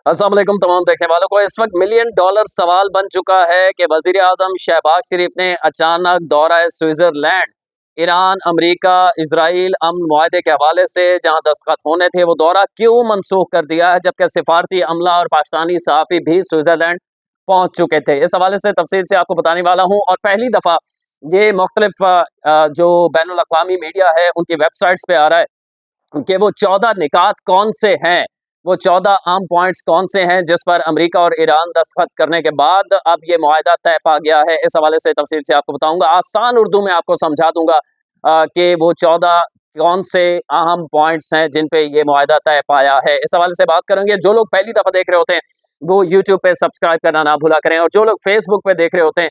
अस्सलाम वालेकुम तमाम देखने वालों को। इस वक्त मिलियन डॉलर सवाल बन चुका है कि वजीर आजम शहबाज शरीफ ने अचानक दौरा स्विट्जरलैंड, ईरान, अमेरिका, इसराइल अमन मुआहदे के हवाले से जहां दस्तखत होने थे वो दौरा क्यों मनसूख कर दिया है, जबकि सिफारती अमला और पाकिस्तानी सहाफ़ी भी स्विट्जरलैंड पहुंच चुके थे। इस हवाले से तफसील से आपको बताने वाला हूं। और पहली दफ़ा ये मुख्तलिफ जो बैनुल अक़वामी मीडिया है उनकी वेबसाइट्स पे आ रहा है कि वो 14 निकात कौन से हैं, वो 14 अहम पॉइंट्स कौन से हैं जिस पर अमेरिका और ईरान दस्तखत करने के बाद अब ये मुआहदा तय पा गया है। इस हवाले से तफसील से आपको बताऊंगा, आसान उर्दू में आपको समझा दूंगा कि वो 14 कौन से अहम पॉइंट्स हैं जिन पे ये मुआहदा तय पाया है। इस हवाले से बात करेंगे। जो लोग पहली दफ़ा देख रहे होते हैं वो यूट्यूब पे सब्सक्राइब करना ना भूला करें, और जो लोग फेसबुक पे देख रहे होते हैं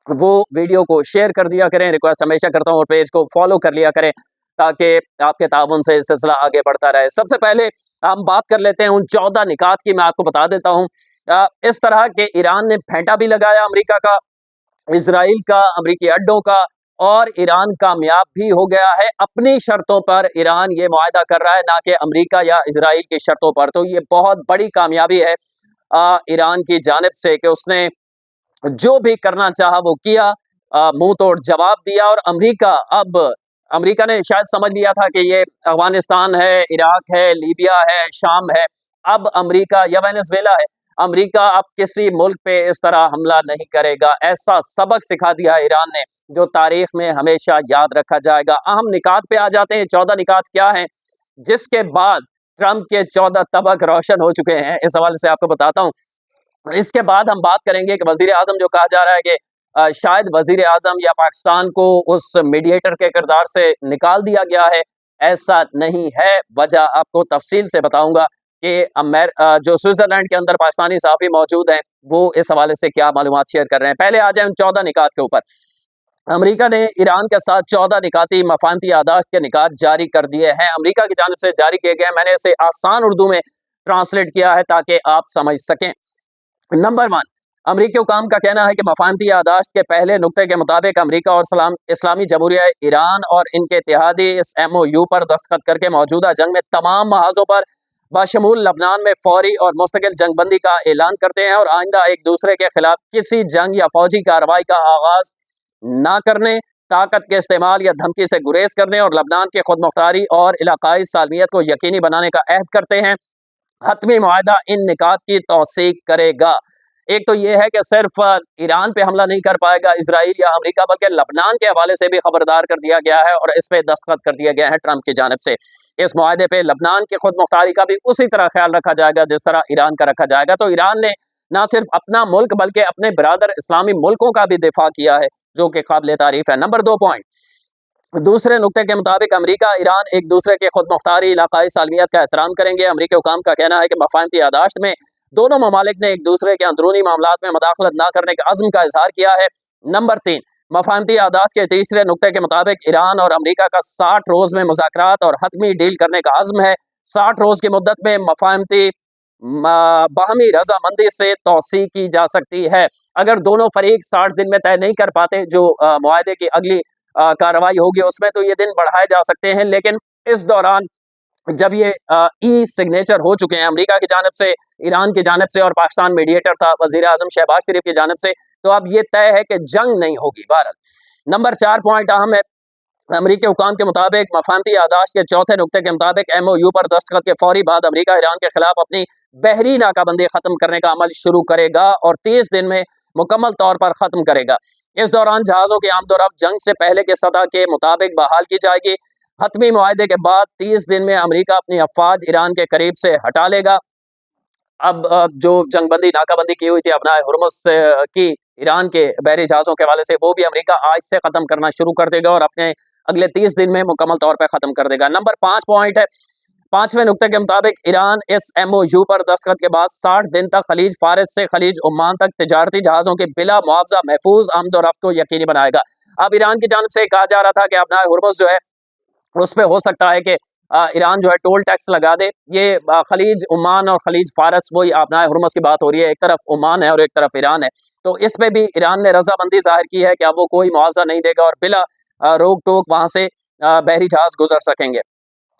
वो वीडियो को शेयर कर दिया करें। रिक्वेस्ट हमेशा करता हूँ, और पेज को फॉलो कर लिया करें ताकि आपके ताउन से सिलसिला आगे बढ़ता रहे। सबसे पहले हम बात कर लेते हैं उन 14 निकात की। मैं आपको बता देता हूँ इस तरह के ईरान ने फेंटा भी लगाया अमेरिका का, इसराइल का, अमेरिकी अड्डों का, और ईरान कामयाब भी हो गया है। अपनी शर्तों पर ईरान ये मुआहदा कर रहा है, ना कि अमेरिका या इसराइल की शर्तों पर। तो ये बहुत बड़ी कामयाबी है ईरान की जानिब से कि उसने जो भी करना चाहा वो किया, मुंह तोड़ जवाब दिया। और अमेरिका ने शायद समझ लिया था कि ये अफगानिस्तान है, इराक है, लीबिया है, शाम है, अब अमेरिका या वेनेजुएला है, अमेरिका अब किसी मुल्क पे इस तरह हमला नहीं करेगा। ऐसा सबक सिखा दिया ईरान ने जो तारीख में हमेशा याद रखा जाएगा। अहम निकात पे आ जाते हैं। 14 निकात क्या हैं जिसके बाद ट्रंप के 14 तबक रोशन हो चुके हैं, इस हवाले से आपको बताता हूँ। इसके बाद हम बात करेंगे कि वजीर आजम जो कहा जा रहा है कि शायद वजीर आजम या पाकिस्तान को उस मीडिएटर के किरदार से निकाल दिया गया है। ऐसा नहीं है, वजह आपको तफसील से बताऊंगा कि जो स्विट्जरलैंड के अंदर पाकिस्तानी सहाफ़ी मौजूद हैं वो इस हवाले से क्या मालूमात शेयर कर रहे हैं। पहले आ जाए उन 14 निकात के ऊपर। अमेरिका ने ईरान के साथ 14 निकाती मफाहमती यादाश्त के निकात जारी कर दिए हैं। अमेरिका की जानिब से जारी किए गए। मैंने इसे आसान उर्दू में ट्रांसलेट किया है ताकि आप समझ सकें। नंबर 1, अमरीकी हुकाम का कहना है कि मफाहमती यादाश्त के पहले नुक्ते के मुताबिक अमरीका और इस्लामी जमहूरिया ईरान और इनके इत्तेहादी इस MOU पर दस्तखत करके मौजूदा जंग में तमाम महाजों पर बशमूल लबनान में फौरी और मुस्तकिल जंगबंदी का ऐलान करते हैं, और आइंदा एक दूसरे के खिलाफ किसी जंग या फौजी कार्रवाई का आगाज ना करने, ताकत के इस्तेमाल या धमकी से गुरेज करने और लबनान की खुद मुख्तारी और इलाकाई सालमियत को यकीनी बनाने का अहद करते हैं। हतमी मुआहदा इन निकात की तौसीक करेगा। एक तो ये है कि सिर्फ ईरान पे हमला नहीं कर पाएगा इसराइल या अमेरिका, बल्कि लबनान के हवाले से भी खबरदार कर दिया गया है और इस पे दस्तखत कर दिया गया है ट्रंप की जानिब से। इस मुआहदे पे लबनान की खुद मुख्तारी का भी उसी तरह ख्याल रखा जाएगा जिस तरह ईरान का रखा जाएगा। तो ईरान ने ना सिर्फ अपना मुल्क बल्कि अपने बरादर इस्लामी मुल्कों का भी दिफा किया है, जो कि काबिल तारीफ है। नंबर 2 पॉइंट, दूसरे नुक्ते के मुताबिक अमेरिका ईरान एक दूसरे के खुद मुख्तारी इलाकाई सालमियत का एहतराम करेंगे। अमेरिकी हुकाम का कहना है कि मफाहमती यादाश्त में दोनों ममालिक ने एक दूसरे के अंदरूनी मामलात में मदाखलत न करने के अज़्म का इजहार किया है। नंबर 3, मफाहमती यादाश्त के तीसरे नुक्ते के मुताबिक ईरान और अमेरिका का 60 रोज में मुज़ाकरात और हतमी डील करने का अज़्म है। 60 रोज की मुद्दत में मफाहमती बाहमी रजामंदी से तौसी की जा सकती है। अगर दोनों फरीक 60 दिन में तय नहीं कर पाते जो मुआहदे की अगली कार्रवाई होगी उसमें, तो ये दिन बढ़ाए जा सकते हैं। लेकिन इस दौरान जब ये ई सिग्नेचर हो चुके हैं अमेरिका की जानिब से, ईरान की जानिब से, और पाकिस्तान मीडिएटर था वजीर आजम शहबाज शरीफ की जानिब से, तो अब ये तय है कि जंग नहीं होगी। बहरहाल नंबर 4 पॉइंट अहम है। अमेरिकी हुकाम के मुताबिक मफाहमती यादाश्त के चौथे नुक्ते के मुताबिक MOU पर दस्तखत के फौरी बाद अमेरिका ईरान के खिलाफ अपनी बहरी नाकाबंदी खत्म करने का अमल शुरू करेगा और 30 दिन में मुकम्मल तौर पर खत्म करेगा। इस दौरान जहाज़ों की आमदोरफ्त जंग से पहले के सतह के मुताबिक बहाल की जाएगी। हतमी मुआहदे के बाद 30 दिन में अमेरिका अपनी अफवाज ईरान के करीब से हटा लेगा। अब जो जंगबंदी नाकाबंदी की हुई थी अपना हुर्मुज़ की ईरान के बहरी जहाज़ों के हवाले से, वो भी अमेरिका आज से ख़त्म करना शुरू कर देगा और अपने अगले 30 दिन में मुकम्मल तौर पर ख़त्म कर देगा। नंबर 5 पॉइंट है। 5वें नुक्ते के मुताबिक ईरान इस MOU पर दस्तखत के बाद 60 दिन तक खलीज फारिस से खलीज ओमान तक तिजारती जहाज़ों की बिला मुआवजा महफूज आमदोरफ्त को यकीनी बनाएगा। अब ईरान की जानिब से कहा जा रहा था कि अपना हुर्मुज़ जो है उस पर हो सकता है कि ईरान जो है टोल टैक्स लगा दे। ये खलीज ओमान और खलीज फारस, वही अपना हुर्मुज़ की बात हो रही है, एक तरफ ओमान है और एक तरफ ईरान है, तो इस पे भी ईरान ने रजामंदी जाहिर की है कि अब वो कोई मुआवजा नहीं देगा और बिला रोक टोक वहां से बहरी जहाज गुजर सकेंगे।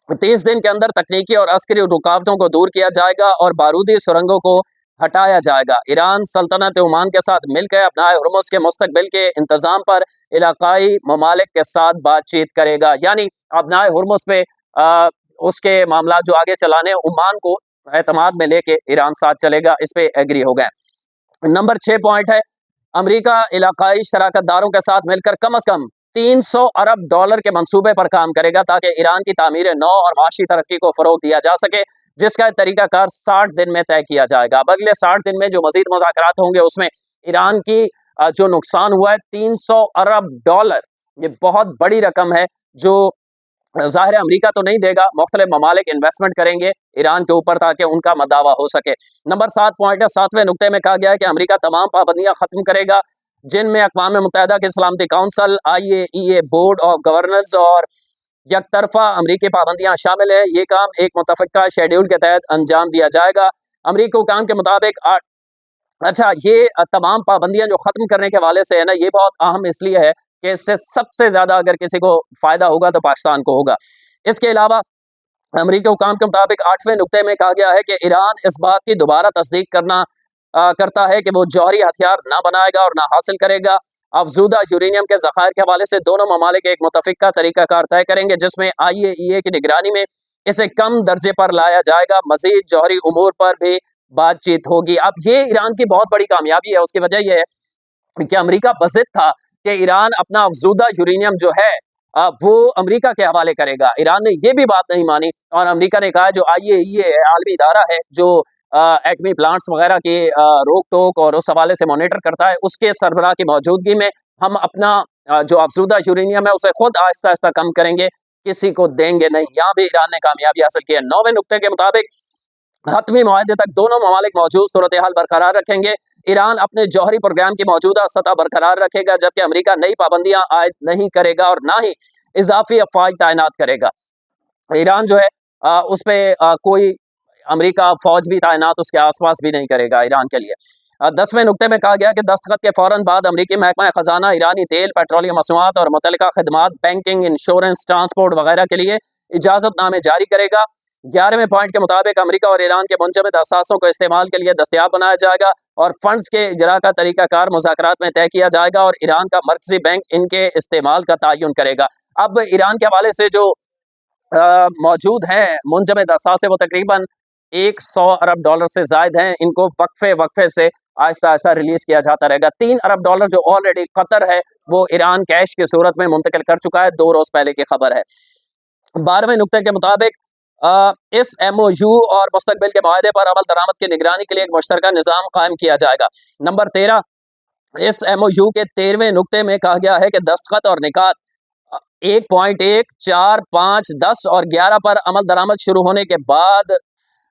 30 दिन के अंदर तकनीकी और अस्करी रुकावटों को दूर किया जाएगा और बारूदी सुरंगों को हटाया जाएगा। ईरान सल्तनत ओमान के साथ मिलकर अपना हुर्मुज़ के मुस्तकबिल के इंतजाम पर इलाकाई ममालिक के साथ बातचीत करेगा। यानी अपना हुर्मुज़ पे उसके मामला जो आगे चलाने ओमान को एतमाद में लेके ईरान साथ चलेगा, इस पे एग्री हो गए। नंबर 6 पॉइंट है, अमेरिका इलाकाई शराकतदारों के साथ मिलकर कम अज कम 300 अरब डॉलर के मंसूबे पर काम करेगा ताकि ईरान की तामीर नौ और माशी तरक्की को फरोग दिया जा सके, जिसका तरीकाकार 60 दिन में तय किया जाएगा। अब अगले 60 दिन में जो मजीद मुज़ाकरात होंगे उसमें ईरान की जो नुकसान हुआ है 300 अरब डॉलर, ये बहुत बड़ी रकम है जो ज़ाहिर है अमेरिका तो नहीं देगा, मुख्तलिफ ममालिक इन्वेस्टमेंट करेंगे ईरान के ऊपर ताकि उनका मदावा हो सके। नंबर 7 पॉइंट है, 7वें नुक्ते में कहा गया है कि अमेरिका तमाम पाबंदियां खत्म करेगा जिनमें अक़वाम मुत्तहिदा की सलामती council, IAEA board of governors और यकतरफा अमरीकी पाबंदियां शामिल है। ये काम एक मुतफ़िका शेड्यूल के तहत अंजाम दिया जाएगा। अमरीकी हुकाम के मुताबिक अच्छा, ये तमाम पाबंदियां जो खत्म करने के हवाले से है ना, ये बहुत अहम इसलिए है कि इससे सबसे ज्यादा अगर किसी को फायदा होगा तो पाकिस्तान को होगा। इसके अलावा अमरीकी हुकाम के मुताबिक 8वें नुक्ते में कहा गया है कि ईरान इस बात की दोबारा तस्दीक करता है कि वो जौहरी हथियार ना बनाएगा और ना हासिल करेगा। अफजूदा यूरेनियम के ज़खायर के हवाले से दोनों ममालिक एक मुतफ़िका तरीकाकार तय करेंगे जिसमें IAEA की निगरानी में इसे कम दर्जे पर लाया जाएगा। मजीद जौहरी उमूर पर भी बातचीत होगी। अब ये ईरान की बहुत बड़ी कामयाबी है। उसकी वजह यह है कि अमेरिका बज़िद था कि ईरान अपना अफजूदा यूरेनियम जो है वो अमेरिका के हवाले करेगा। ईरान ने ये भी बात नहीं मानी और अमेरिका ने कहा जो IAEA आलमी इदारा है जो एटमी प्लांट्स वगैरह की रोक टोक और उस हवाले से मॉनिटर करता है, उसके सरबराह की मौजूदगी में हम अपना जो अफजूदा यूरेनियम है उसे खुद आहिस्ता आहिस्ता कम करेंगे, किसी को देंगे नहीं। यहाँ भी ईरान ने कामयाबी हासिल की है। 9वें नुक्ते के मुताबिक हतमी मुआहदे तक दोनों ममालिक मौजूद सूरत हाल बरकरार रखेंगे। ईरान अपने जौहरी प्रोग्राम की मौजूदा सतह बरकरार रखेगा जबकि अमेरिका नई पाबंदियां आयद नहीं करेगा और ना ही इजाफी अफवाज तैनात करेगा। ईरान जो है उस पर कोई अमेरिका फौज भी तैनात उसके आसपास भी नहीं करेगा ईरान के लिए। 10वें नुक्ते में कहा गया कि दस्तखत के फौरन बाद अमरीकी महकमा खजाना ईरानी तेल, पेट्रोलियम मसनूआत और मुतल्लिका खदमात, बैंकिंग, इंश्योरेंस, ट्रांसपोर्ट वगैरह के लिए इजाजतनामे जारी करेगा। 11वें पॉइंट के मुताबिक अमेरिका और ईरान के मुंजमद असासों को इस्तेमाल के लिए दस्तयाब बनाया जाएगा और फंड्स के इजरा का तरीकाकार मुज़ाकरात में तय किया जाएगा और ईरान का मरकजी बैंक इनके इस्तेमाल का तयन करेगा। अब ईरान के हवाले से जो मौजूद हैं मुंजमद असासे वो तकरीबन 100 अरब डॉलर से जायद हैं। इनको वक्फे वक्फे से आहिस्ता आहिस्ता रिलीज किया जाता रहेगा। 3 अरब डॉलर जो ऑलरेडी कतर है वो ईरान कैश की सूरत में मुंतकिल कर चुका है, 2 रोज पहले की खबर है। 12वें नुक्ते के मुताबिक इस MOU और मुस्तकबिल के माहदे पर अमल दरामद की निगरानी के लिए एक मुश्तरका निज़ाम कायम किया जाएगा। नंबर 13, इस MOU के 13वें नुक्ते में कहा गया है कि दस्तखत और निकात 1.1, 4, 5, 10 और 11 पर अमल दरामद शुरू होने के बाद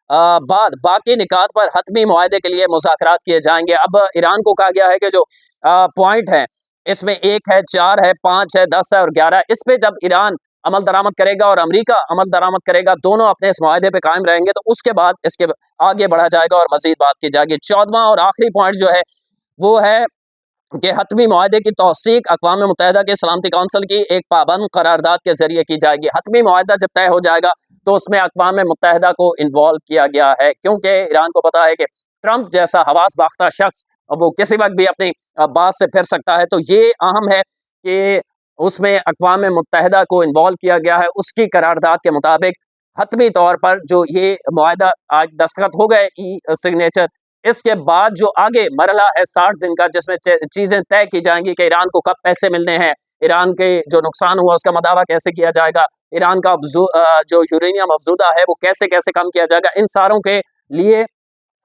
बाकी निकात पर हतमी मुआहदे के लिए मुज़ाकरात किए जाएंगे। अब ईरान को कहा गया है कि जो पॉइंट है इसमें 1 है, 4 है, 5 है, 10 है और 11 है, इस पे जब ईरान अमल दरामद करेगा और अमेरिका अमल दरामद करेगा, दोनों अपने इस मुआहदे पे कायम रहेंगे तो उसके बाद इसके आगे बढ़ा जाएगा और मजीद बात की जाएगी। 14वां और आखिरी पॉइंट जो है वो है कि हतमी मुआहदे की तौसीक अक़वाम मुत्तहिदा की सलामती काउंसिल की एक पाबंद करारदाद के जरिए की जाएगी। हतमी मुआहदा जब तय हो जाएगा तो उसमें अक़वाम मुत्तहिदा को इन्वॉल्व किया गया है क्योंकि ईरान को पता है कि ट्रंप जैसा हवास बाख्ता शख्स वो किसी वक्त भी अपनी बात से फिर सकता है। तो ये अहम है कि उसमें अक़वाम मुत्तहिदा को इन्वॉल्व किया गया है। उसकी करारदाद के मुताबिक हतमी तौर पर जो ये मुआहदा आज दस्तखत हो गए सिग्नेचर, इसके बाद जो आगे मरला है 60 दिन का जिसमें चीजें तय की जाएंगी कि ईरान को कब पैसे मिलने हैं, ईरान के जो नुकसान हुआ उसका मदावा कैसे किया जाएगा, ईरान का जो यूरेनियम अफजूदा है वो कैसे कैसे कम किया जाएगा, इन सारों के लिए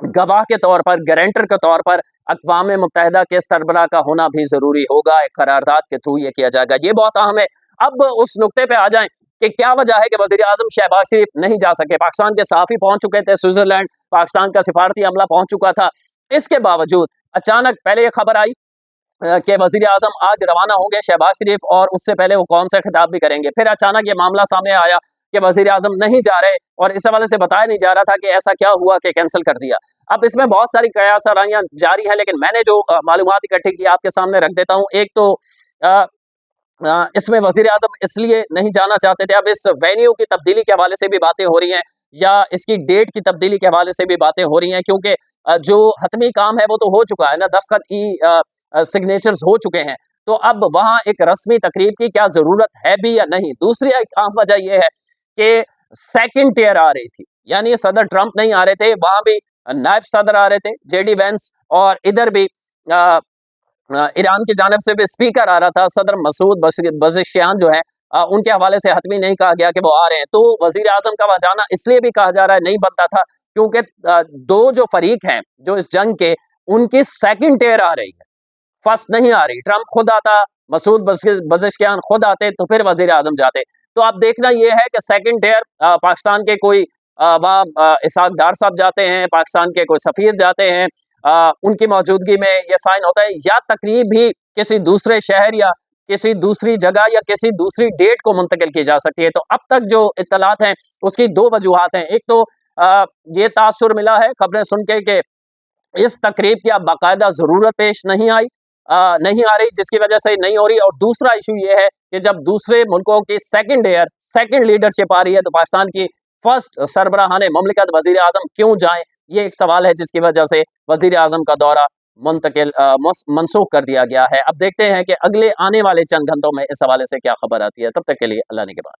गवाह के तौर पर, गारंटर के तौर पर अक़वाम मुत्तहिदा के सरबराह का होना भी जरूरी होगा। एक करारदाद के थ्रू ये किया जाएगा, ये बहुत अहम है। अब उस नुक्ते पे आ जाएं कि क्या वजह है कि वज़ीर आज़म शहबाज शरीफ नहीं जा सके। पाकिस्तान के सहाफ़ी पहुंच चुके थे स्विट्जरलैंड, पाकिस्तान का सिफारती अमला पहुंच चुका था। इसके बावजूद अचानक पहले ये खबर आई कि वज़ीर आज़म आज रवाना होंगे शहबाज शरीफ और उससे पहले वो कौम से खिताब भी करेंगे। फिर अचानक ये मामला सामने आया कि वज़ीर आज़म नहीं जा रहे और इस हवाले से बताया नहीं जा रहा था कि ऐसा क्या हुआ कि कैंसिल कर दिया। अब इसमें बहुत सारी कयासाराइयाँ जारी हैं लेकिन मैंने जो मालूमात इकट्ठी की आपके सामने रख देता हूँ। एक तो इसमें वज़ीर-ए-आज़म इसलिए नहीं जाना चाहते थे। अब इस वेन्यू की तब्दीली के हवाले से भी बातें हो रही हैं या इसकी डेट की तब्दीली के हवाले से भी बातें हो रही हैं, क्योंकि जो हतमी काम है वो तो हो चुका है ना, दस्तखत सिग्नेचर्स हो चुके हैं। तो अब वहाँ एक रस्मी तकरीब की क्या ज़रूरत है भी या नहीं? दूसरी एक अहम वजह ये है कि सेकंड टियर आ रही थी, यानी सदर ट्रंप नहीं आ रहे थे, वहाँ भी नायब सदर आ रहे थे, जेडी वेंस, और इधर भी अ ईरान की जानिब से भी स्पीकर आ रहा था, सदर मसूद पज़ेश्कियान जो है, उनके हवाले से हतमी नहीं कहा गया कि वो आ रहे हैं। तो वज़ीर आज़म का वहाँ जाना इसलिए भी कहा जा रहा है नहीं बनता था, क्योंकि दो जो फरीक हैं जो इस जंग के, उनकी सेकंड टियर आ रही है, फर्स्ट नहीं आ रही। ट्रंप खुद आता, मसूद पज़ेश्कियान खुद आते, तो फिर वज़ीर आज़म जाते। तो अब देखना ये है कि सेकंड टियर पाकिस्तान के कोई वहाँ इसहाक डार साहब जाते हैं, पाकिस्तान के कोई सफ़ीर जाते हैं, उनकी मौजूदगी में ये साइन होता है, या तकरीब भी किसी दूसरे शहर या किसी दूसरी जगह या किसी दूसरी डेट को मुंतकिल की जा सकती है। तो अब तक जो इत्तलात हैं उसकी दो वजूहात हैं। एक तो ये तासुर मिला है खबरें सुन के कि इस तकरीब की अब बाकायदा ज़रूरत पेश नहीं आ रही, जिसकी वजह से नहीं हो रही। और दूसरा इशू ये है कि जब दूसरे मुल्कों की सेकंड लीडरशिप आ रही है, तो पाकिस्तान की फर्स्ट सरबराहाने मुमलिकत वज़ीर आज़म क्यों जाएं, ये एक सवाल है जिसकी वजह से वज़ीर आज़म का दौरा मनसूख कर दिया गया है। अब देखते हैं कि अगले आने वाले चंद घंटों में इस हवाले से क्या खबर आती है। तब तक के लिए अल्लाह ने के बाद।